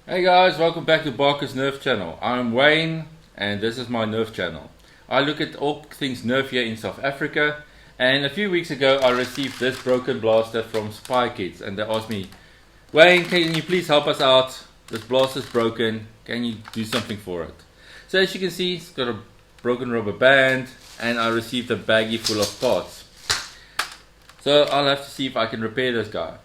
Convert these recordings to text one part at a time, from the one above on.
Hey guys, welcome back to Barker's Nerf channel. I'm Wayne and this is my Nerf channel. I look at all things Nerf here in South Africa, and a few weeks ago I received this broken blaster from Spykids and they asked me, Wayne, can you please help us out? This blaster's broken, can you do something for it? So as you can see, it's got a broken rubber band and I received a baggie full of parts. So I'll have to see if I can repair this guy.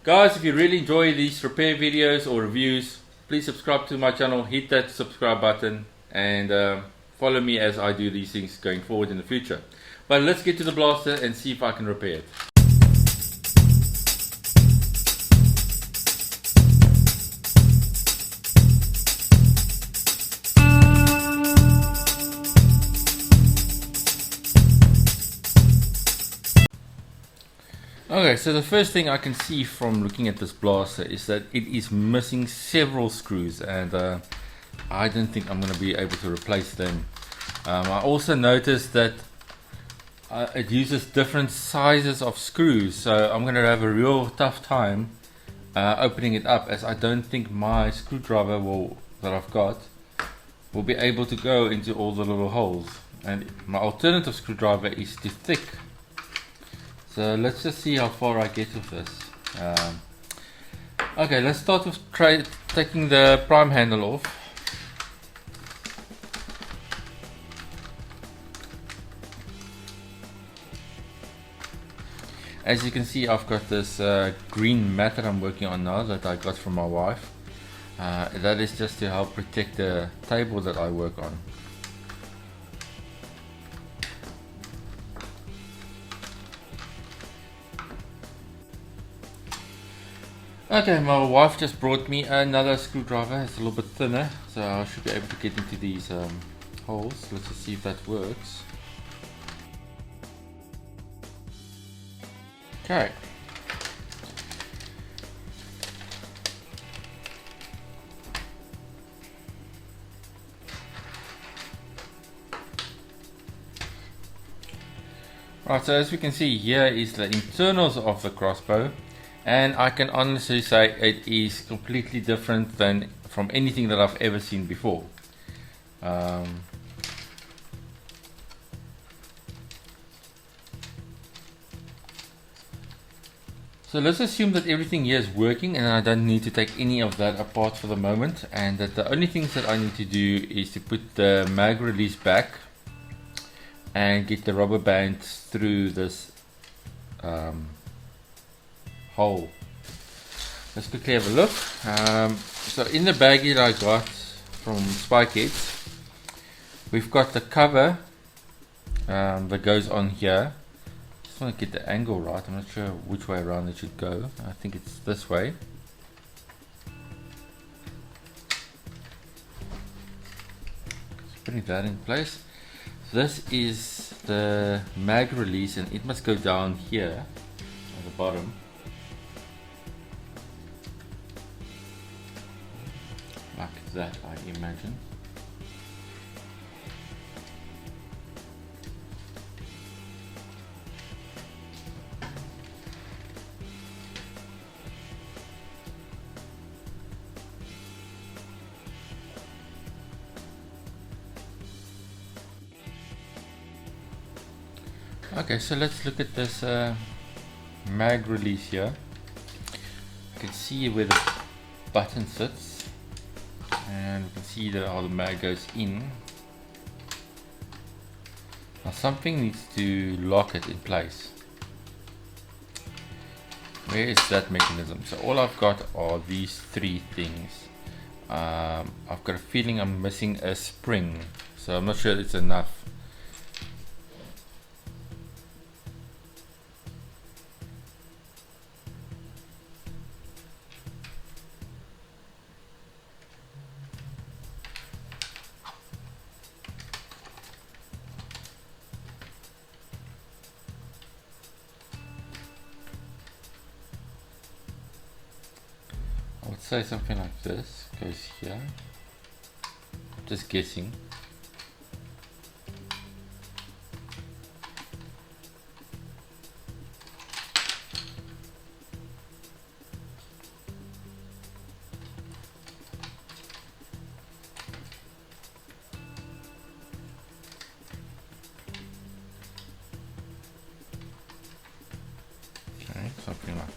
Guys, if you really enjoy these repair videos or reviews, please subscribe to my channel, hit that subscribe button and follow me as I do these things going forward in the future. But let's get to the blaster and see if I can repair it. Okay, so the first thing I can see from looking at this blaster is that it is missing several screws, and I don't think I'm going to be able to replace them. I also noticed that it uses different sizes of screws, so I'm going to have a real tough time opening it up, as I don't think my screwdriver that I've got will be able to go into all the little holes, and my alternative screwdriver is too thick. So let's just see how far I get with this. Okay, let's start with taking the prime handle off. As you can see, I've got this green mat that I'm working on now that I got from my wife. That is just to help protect the table that I work on. Okay, my wife just brought me another screwdriver. It's a little bit thinner, so I should be able to get into these holes. Let's just see if that works. Okay. Right, so as we can see, here is the internals of the crossbow. And I can honestly say it is completely different than from anything that I've ever seen before. So let's assume that everything here is working and I don't need to take any of that apart for the moment, and that the only things that I need to do is to put the mag release back and get the rubber band through this hole. Let's quickly have a look. So in the baggie that I got from Spykids, we've got the cover that goes on here. Just want to get the angle right. I'm not sure which way around it should go. I think it's this way. Just putting that in place. This is the mag release and it must go down here at the bottom. Like that, I imagine. Okay, so let's look at this mag release here. You can see where the button sits, and you can see that how the mag goes in. Now something needs to lock it in place. Where is that mechanism? So all I've got are these three things. I've got a feeling I'm missing a spring, so I'm not sure it's enough. I would say something like this goes here. Just guessing.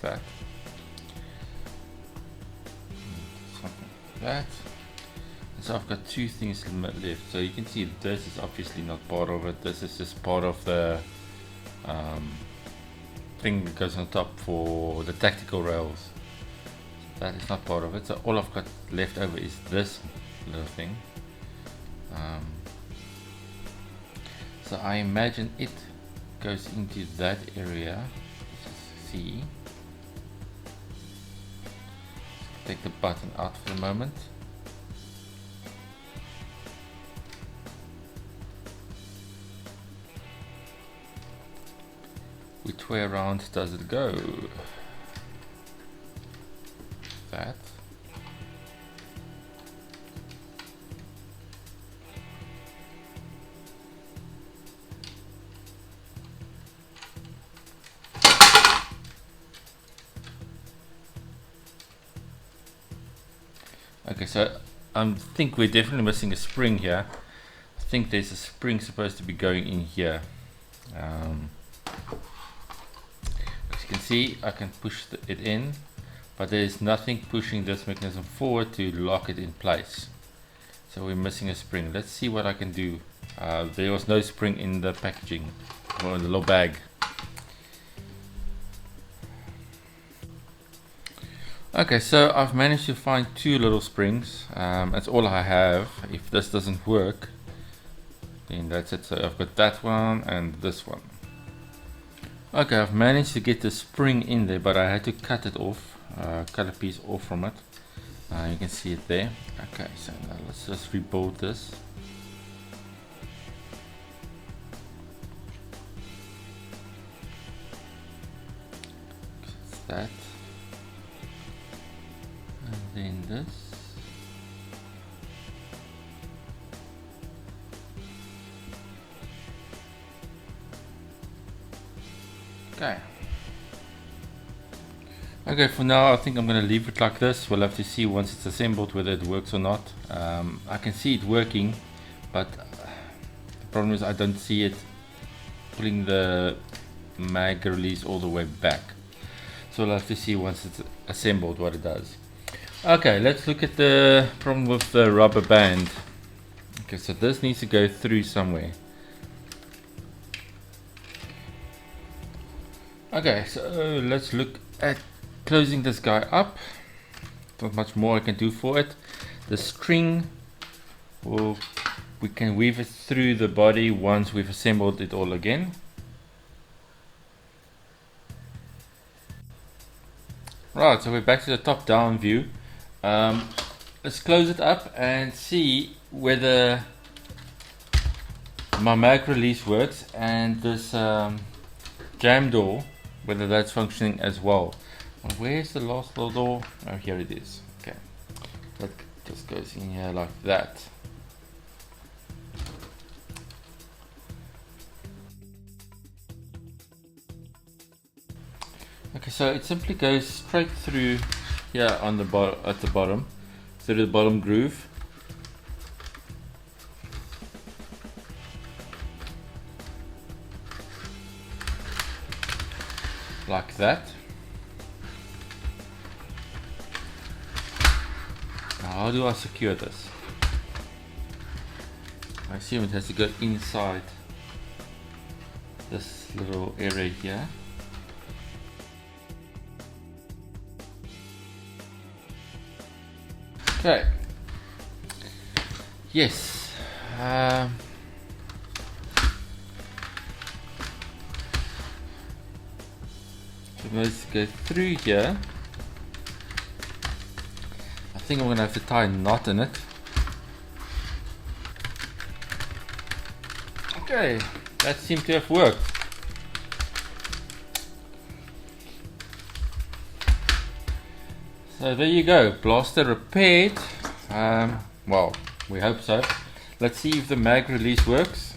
that. Something like that. And so I've got two things left. So you can see this is obviously not part of it. This is just part of the thing that goes on top for the tactical rails. So that is not part of it. So all I've got left over is this little thing. So I imagine it goes into that area. Let's see. Take the button out for the moment. Which way around does it go? That. Okay, so I think we're definitely missing a spring here. I think there's a spring supposed to be going in here. As you can see, I can push it in, but there's nothing pushing this mechanism forward to lock it in place. So we're missing a spring. Let's see what I can do. There was no spring in the packaging or in the little bag. Okay, so I've managed to find two little springs. That's all I have. If this doesn't work, then that's it. So I've got that one and this one. Okay, I've managed to get the spring in there, but I had to cut it off, cut a piece off from it. You can see it there. Okay, so now let's just rebuild this. That's that. And then this. Okay. Okay, for now I think I'm going to leave it like this. We'll have to see once it's assembled whether it works or not. I can see it working, but the problem is I don't see it pulling the mag release all the way back. So we'll have to see once it's assembled what it does. Okay, let's look at the problem with the rubber band. Okay, so this needs to go through somewhere. Okay, so let's look at closing this guy up. Not much more I can do for it. The string, well, we can weave it through the body once we've assembled it all again. Right, so we're back to the top down view. Let's close it up and see whether my mag release works and this jam door, whether that's functioning as well. Where's the last little door? Oh, here it is. Okay, that just goes in here like that. Okay, so it simply goes straight through here on the at the bottom, through the bottom groove. Like that. Now how do I secure this? I assume it has to go inside this little area here. Okay. Yes. Let's go through here. I think I'm gonna have to tie a knot in it. Okay, that seemed to have worked. So there you go, blaster repaired. Well, we hope so. Let's see if the mag release works.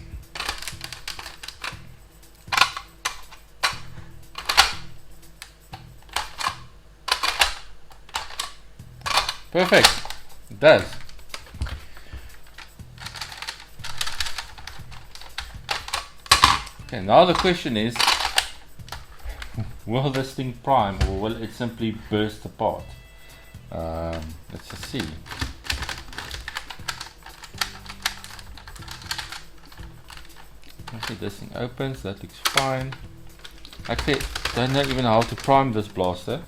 Perfect, it does. Okay, now the question is, Will this thing prime, or will it simply burst apart? Let's just see. Okay, this thing opens, that looks fine. Actually, I don't know even how to prime this blaster.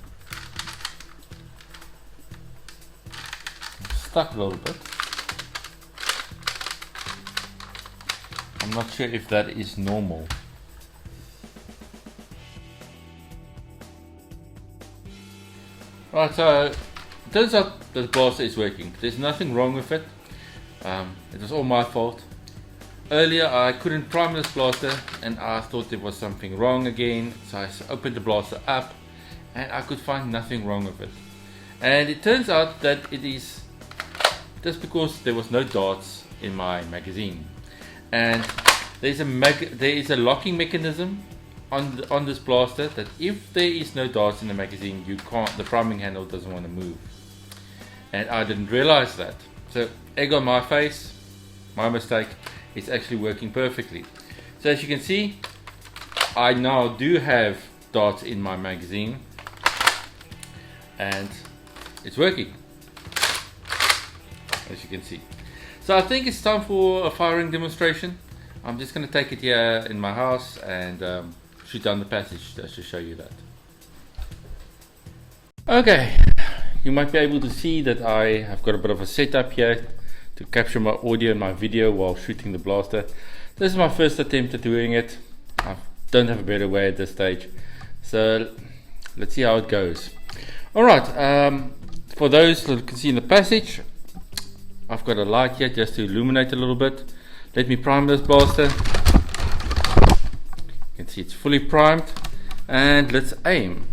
It's stuck a little bit. I'm not sure if that is normal. Right, so it turns out that the blaster is working. There's nothing wrong with it. It was all my fault. Earlier I couldn't prime this blaster and I thought there was something wrong again, so I opened the blaster up and I could find nothing wrong with it. And it turns out that it is just because there was no darts in my magazine. And there is a locking mechanism on this blaster that if there is no darts in the magazine, the priming handle doesn't want to move. And I didn't realize that. So egg on my face, my mistake. It's actually working perfectly. So as you can see, I now do have darts in my magazine and it's working, as you can see. So I think it's time for a firing demonstration. I'm just going to take it here in my house and shoot down the passage just to show you that. Okay, you might be able to see that I have got a bit of a setup here to capture my audio and my video while shooting the blaster. This is my first attempt at doing it. I don't have a better way at this stage, so let's see how it goes. Alright, for those that can see in the passage, I've got a light here just to illuminate a little bit. Let me prime this blaster. You can see it's fully primed, and let's aim.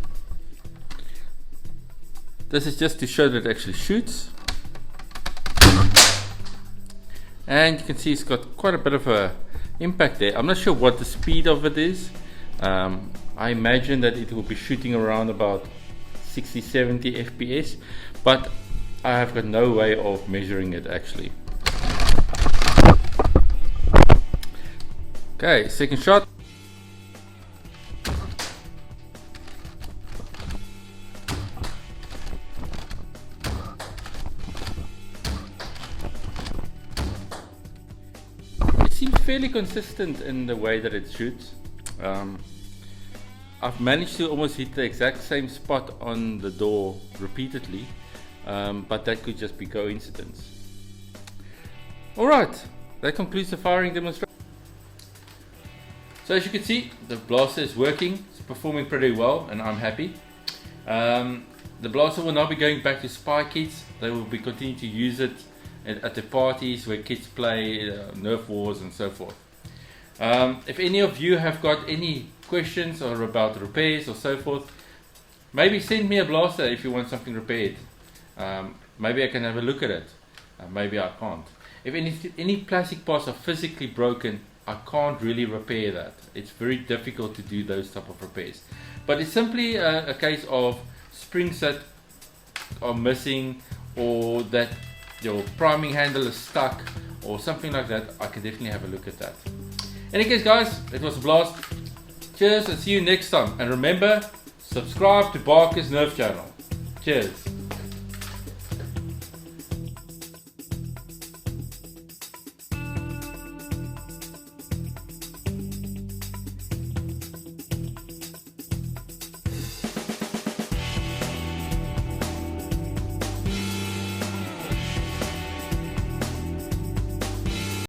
This is just to show that it actually shoots. And you can see it's got quite a bit of a impact there. I'm not sure what the speed of it is. I imagine that it will be shooting around about 60-70 FPS, but I have got no way of measuring it actually. Okay, second shot. Fairly consistent in the way that it shoots. I've managed to almost hit the exact same spot on the door repeatedly, but that could just be coincidence. Alright, that concludes the firing demonstration. So as you can see, the blaster is working, it's performing pretty well, and I'm happy. The blaster will now be going back to Spykids. They will be continuing to use it at the parties where kids play Nerf wars and so forth. If any of you have got any questions or about repairs or so forth, maybe send me a blaster if you want something repaired. Maybe I can have a look at it. Maybe I can't. If any plastic parts are physically broken, I can't really repair that. It's very difficult to do those type of repairs. But it's simply a case of springs that are missing, or that your priming handle is stuck or something like that. I can definitely have a look at that. In any case guys, it was a blast. Cheers and see you next time. And remember, subscribe to Barker's Nerf channel. Cheers.